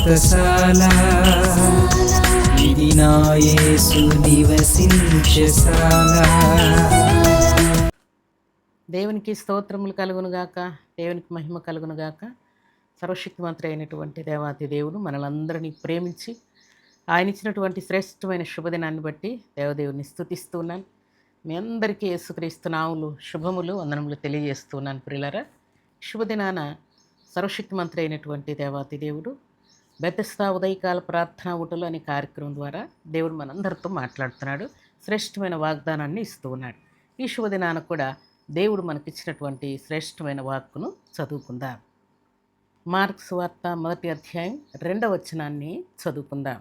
వ్రతశాల ఇది నా యేసు నివసించశాల. దేవునికి స్తోత్రములు కలుగునుగాక, దేవునికి మహిమ కలుగునుగాక. సర్వశక్తిమంతుడు అయినటువంటి దేవాతి దేవుడు మనలందరినీ ప్రేమించి ఆయన ఇచ్చినటువంటి శ్రేష్టమైన శుభదినాన్ని బట్టి దేవదేవుని స్తుతిస్తున్నాను. మీ అందరికీ యేసుక్రీస్తు నామములు శుభములు వందనములు తెలియజేస్తున్నాను. ప్రియులారా, శుభదినాన సర్వశక్తిమంతుడు అయినటువంటి దేవాతి దేవుడు బెతెస్దా ఉదయకాల ప్రార్థనా ఊటలు అనే కార్యక్రమం ద్వారా దేవుడు మనందరితో మాట్లాడుతున్నాడు, శ్రేష్టమైన వాగ్దానాన్ని ఇస్తూ ఉన్నాడు. ఈ శుభదినాన కూడా దేవుడు మనకిచ్చినటువంటి శ్రేష్టమైన వాక్కును చదువుకుందాం. మార్క్స్ వార్త 1వ అధ్యాయం 2వ వచనాన్ని చదువుకుందాం.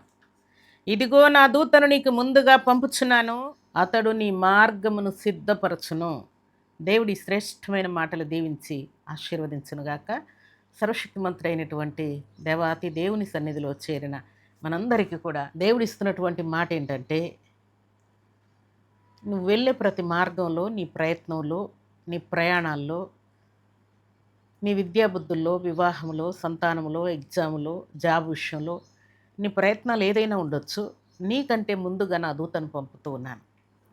ఇదిగో నా దూతను నీకు ముందుగా పంపుచున్నాను, అతడు నీ మార్గమును సిద్ధపరచును. దేవుడి శ్రేష్టమైన మాటలు దీవించి ఆశీర్వదించునుగాక. సర్వశక్తిమంతుడైనటువంటి దేవాతి దేవుని సన్నిధిలో చేరిన మనందరికీ కూడా దేవుడు ఇస్తున్నటువంటి మాట ఏంటంటే, నువ్వు వెళ్ళే ప్రతి మార్గంలో, నీ ప్రయత్నంలో, నీ ప్రయాణాల్లో, నీ విద్యాబుద్ధుల్లో, వివాహంలో, సంతానంలో, ఎగ్జాములో, జాబ్ విషయంలో నీ ప్రయత్నాలు ఏదైనా ఉండొచ్చు, నీకంటే ముందుగా నా దూతను పంపుతూ ఉన్నాను.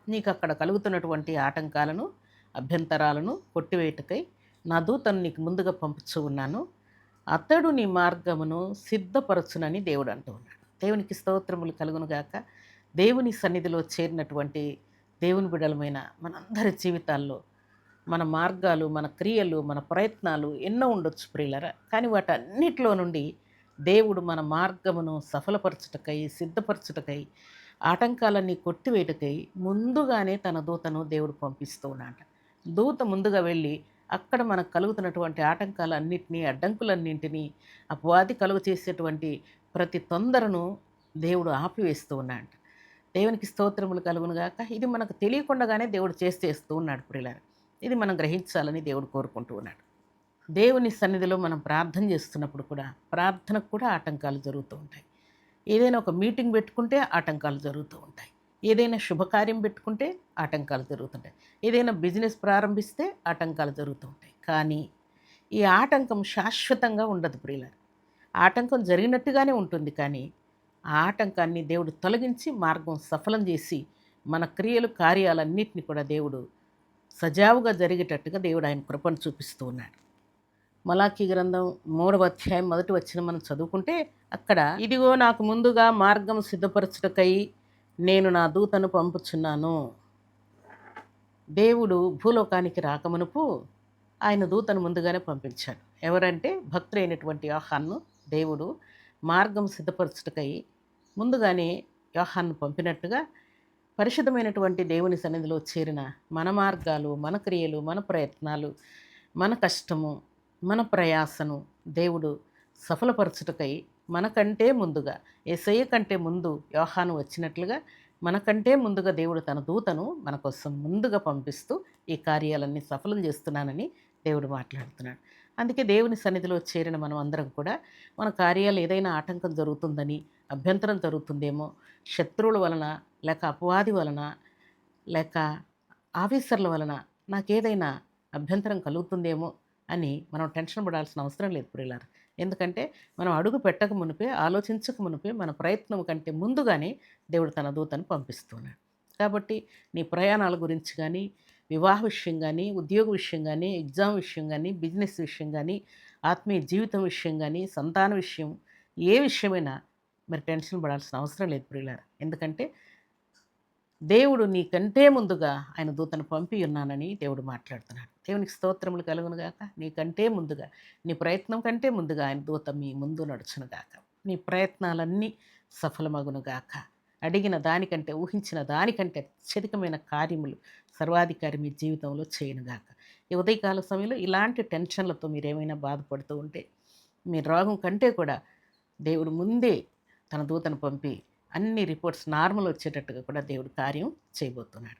నీకు అక్కడ కలుగుతున్నటువంటి ఆటంకాలను, అభ్యంతరాలను కొట్టివేయటకై నా దూతను నీకు ముందుగా పంపుతూ ఉన్నాను. అతడు నీ మార్గమును సిద్ధపరచునని దేవుడు అంటూ ఉన్నాడు. దేవునికి స్తోత్రములు కలుగునుగాక. దేవుని సన్నిధిలో చేరినటువంటి దేవుని బిడ్డలమైన మనందరి జీవితాల్లో మన మార్గాలు, మన క్రియలు, మన ప్రయత్నాలు ఎన్నో ఉండొచ్చు ప్రియులరా. కానీ వాటన్నిటిలో నుండి దేవుడు మన మార్గమును సఫలపరచుటకై, సిద్ధపరచుటకై, ఆటంకాలన్నీ కొట్టివేయటకై ముందుగానే తన దూతను దేవుడు పంపిస్తూ ఉన్నాడు. దూత ముందుగా వెళ్ళి అక్కడ మనకు కలుగుతున్నటువంటి ఆటంకాలన్నింటినీ, అడ్డంకులన్నింటినీ, అపవాది కలుగు చేసేటువంటి ప్రతి తొందరను దేవుడు ఆపివేస్తూ ఉన్నాడు. దేవునికి స్తోత్రములు కలుగునుగాక. ఇది మనకు తెలియకుండానే దేవుడు చేస్తూ ఉన్నాడు ప్రియులారా. ఇది మనం గ్రహించాలని దేవుడు కోరుకుంటూ ఉన్నాడు. దేవుని సన్నిధిలో మనం ప్రార్థన చేస్తున్నప్పుడు కూడా ప్రార్థనకు కూడా ఆటంకాలు జరుగుతూ ఉంటాయి. ఏదైనా ఒక మీటింగ్ పెట్టుకుంటే ఆటంకాలు జరుగుతూ ఉంటాయి. ఏదైనా శుభకార్యం పెట్టుకుంటే ఆటంకాలు జరుగుతుంటాయి. ఏదైనా బిజినెస్ ప్రారంభిస్తే ఆటంకాలు జరుగుతూ ఉంటాయి. కానీ ఈ ఆటంకం శాశ్వతంగా ఉండదు ప్రియులారా. ఆటంకం జరిగినట్టుగానే ఉంటుంది, కానీ ఆ ఆటంకాన్ని దేవుడు తొలగించి మార్గం సఫలం చేసి మన క్రియలు, కార్యాలన్నింటినీ కూడా దేవుడు సజావుగా జరిగేటట్టుగా దేవుడు ఆయన కృపను చూపిస్తూ ఉన్నాడు. మలాకీ గ్రంథం 3వ అధ్యాయం 1వ వచనం మనం చదువుకుంటే అక్కడ, ఇదిగో నాకు ముందుగా మార్గం సిద్ధపరచుటకై నేను నా దూతను పంపుచున్నాను. దేవుడు భూలోకానికి రాకమునుపు ఆయన దూతను ముందుగానే పంపించాడు. ఎవరంటే భక్తుడైనటువంటి యోహాను దేవుడు మార్గం సిద్ధపరచుటకై ముందుగానే యోహాను పంపినట్టుగా పరిశుద్ధమైనటువంటి దేవుని సన్నిధిలో చేరిన మన మార్గాలు, మన క్రియలు, మన ప్రయత్నాలు, మన కష్టము, మన ప్రయాసను దేవుడు సఫలపరచుటకై మనకంటే ముందుగా, యేసయ్య కంటే ముందు యోహాను వచ్చినట్లుగా మనకంటే ముందుగా దేవుడు తన దూతను మన కోసం ముందుగా పంపిస్తూ ఈ కార్యాలన్నీ సఫలం చేస్తున్నానని దేవుడు మాట్లాడుతున్నాడు. అందుకే దేవుని సన్నిధిలో చేరిన మనం అందరం కూడా మన కార్యాలు ఏదైనా ఆటంకం జరుగుతుందని, అభ్యంతరం జరుగుతుందేమో, శత్రువుల వలన, లేక అపవాది వలన, లేక ఆఫీసర్ల వలన నాకేదైనా అభ్యంతరం కలుగుతుందేమో అని మనం టెన్షన్ పడాల్సిన అవసరం లేదు ప్రియులారా. ఎందుకంటే మనం అడుగు పెట్టక మునిపే, ఆలోచించక మునిపే, మన ప్రయత్నం కంటే ముందుగానే దేవుడు తన దూతను పంపిస్తున్నాడు. కాబట్టి నీ ప్రయాణాల గురించి కానీ, వివాహ విషయం కానీ, ఉద్యోగ విషయం కానీ, ఎగ్జామ్ విషయం కానీ, బిజినెస్ విషయం కానీ, ఆత్మీయ జీవితం విషయం కానీ, సంతాన విషయం, ఏ విషయమైనా మరి టెన్షన్ పడాల్సిన అవసరం లేదు ప్రియులారా. ఎందుకంటే దేవుడు నీకంటే ముందుగా ఆయన దూతను పంపి ఉన్నానని దేవుడు మాట్లాడుతున్నాడు. దేవునికి స్తోత్రములు కలుగునుగాక. నీకంటే ముందుగా, నీ ప్రయత్నం కంటే ముందుగా ఆయన దూత మీ ముందు నడుచునుగాక. నీ ప్రయత్నాలన్నీ సఫలమగునుగాక. అడిగిన దానికంటే, ఊహించిన దానికంటే అత్యధికమైన కార్యములు సర్వాధికారి మీ జీవితంలో చేయనుగాక. ఈ ఉదయకాల సమయంలో ఇలాంటి టెన్షన్లతో మీరేమైనా బాధపడుతూ ఉంటే, మీ రోగం కంటే కూడా దేవుడు ముందే తన దూతను పంపి అన్ని రిపోర్ట్స్ నార్మల్ వచ్చేటట్టుగా కూడా దేవుడు కార్యం చేయబోతున్నాడు.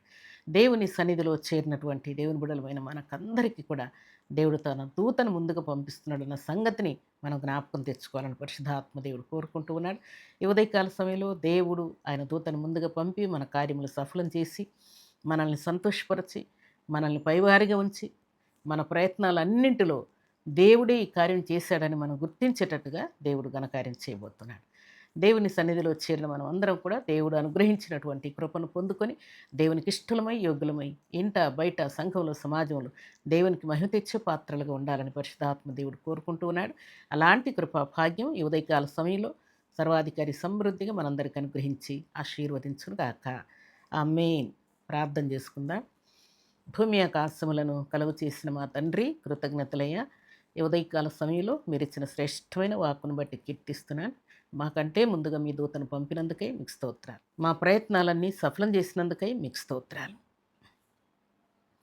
దేవుని సన్నిధిలో చేరినటువంటి దేవుని బిడ్డలమైన మనకందరికీ కూడా దేవుడు తన దూతను ముందుగా పంపిస్తున్నాడు అన్న సంగతిని మనం జ్ఞాపకం తెచ్చుకోవాలని పరిశుద్ధాత్మ దేవుడు కోరుకుంటూ ఉన్నాడు. ఈ ఉదయకాల సమయంలో దేవుడు ఆయన దూతను ముందుగా పంపి మన కార్యములు సఫలం చేసి, మనల్ని సంతోషపరిచి, మనల్ని పైవారిగా ఉంచి, మన ప్రయత్నాలన్నింటిలో దేవుడే ఈ కార్యం చేశాడని మనం గుర్తించేటట్టుగా దేవుడు ఘనకార్యం చేయబోతున్నాడు. దేవుని సన్నిధిలో చేరిన మనం అందరం కూడా దేవుడు అనుగ్రహించినటువంటి కృపను పొందుకొని దేవునికి ఇష్టలమై యోగ్యులమై ఇంట బయట సంఘంలో సమాజంలో దేవునికి మహిమ తెచ్చే పాత్రలుగా ఉండాలని పరిశుద్ధాత్మ దేవుడు కోరుకుంటూ ఉన్నాడు. అలాంటి కృపా భాగ్యం ఈ ఉదయకాల సమయంలో సర్వాధికారి సమృద్ధిగా మనందరికి అనుగ్రహించి ఆశీర్వదించును గాక. ఆమేన్. ప్రార్థన చేసుకుందాం. భూమి ఆకాశములను కలుగు చేసిన మా తండ్రి, కృతజ్ఞతలయ్యా. ఈ ఉదయకాల సమయంలో మీరు ఇచ్చిన శ్రేష్టమైన వాక్కును బట్టి కీర్తిస్తున్నాను. మాకంటే ముందుగా మీ దూతను పంపినందుకై మీకు స్తోత్రాలు. మా ప్రయత్నాలన్నీ సఫలం చేసినందుకై మీకు స్తోత్రాలు.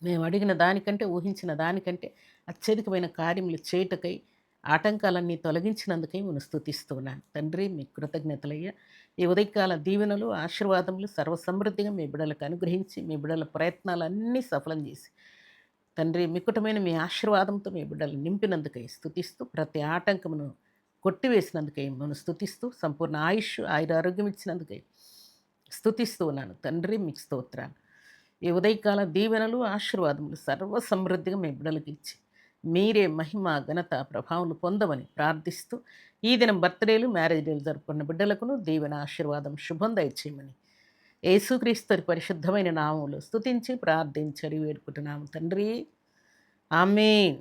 మేము అడిగిన దానికంటే, ఊహించిన దానికంటే అత్యధికమైన కార్యములు చేయుటకై ఆటంకాలన్నీ తొలగించినందుకై నేను స్తుతిస్తున్నాను. తండ్రి, మీకు కృతజ్ఞతలయ్యా. ఈ ఉదయకాల దీవెనలు, ఆశీర్వాదములు సర్వసమృద్ధిగా మీ బిడ్డలకు అనుగ్రహించి మీ బిడ్డల ప్రయత్నాలన్నీ సఫలం చేసి తండ్రి, మికుటమైన మీ ఆశీర్వాదంతో మీ బిడ్డలు నింపినందుకై స్తుతిస్తూ, ప్రతి ఆటంకమును కొట్టివేసినందుకై మనం స్తుతిస్తూ, సంపూర్ణ ఆయుష్ ఆరోగ్యం ఇచ్చినందుకై స్తుతిస్తూ ఉన్నాను. తండ్రి, మీకు స్తోత్రాలు. ఈ ఉదయకాల దీవెనలు, ఆశీర్వాదములు సర్వసమృద్ధిగా మీ బిడ్డలకు ఇచ్చి మీరే మహిమ, ఘనత, ప్రభావం పొందమని ప్రార్థిస్తూ, ఈ దినం బర్త్డేలు, మ్యారేజ్ డేలు జరుపుకున్న బిడ్డలకును దీవెన, ఆశీర్వాదం, శుభం దయచేయమని యేసుక్రీస్తు పరిశుద్ధమైన నామములో స్తుతించి ప్రార్థించి వేడుకుంటున్నాము తండ్రి. ఆమేన్.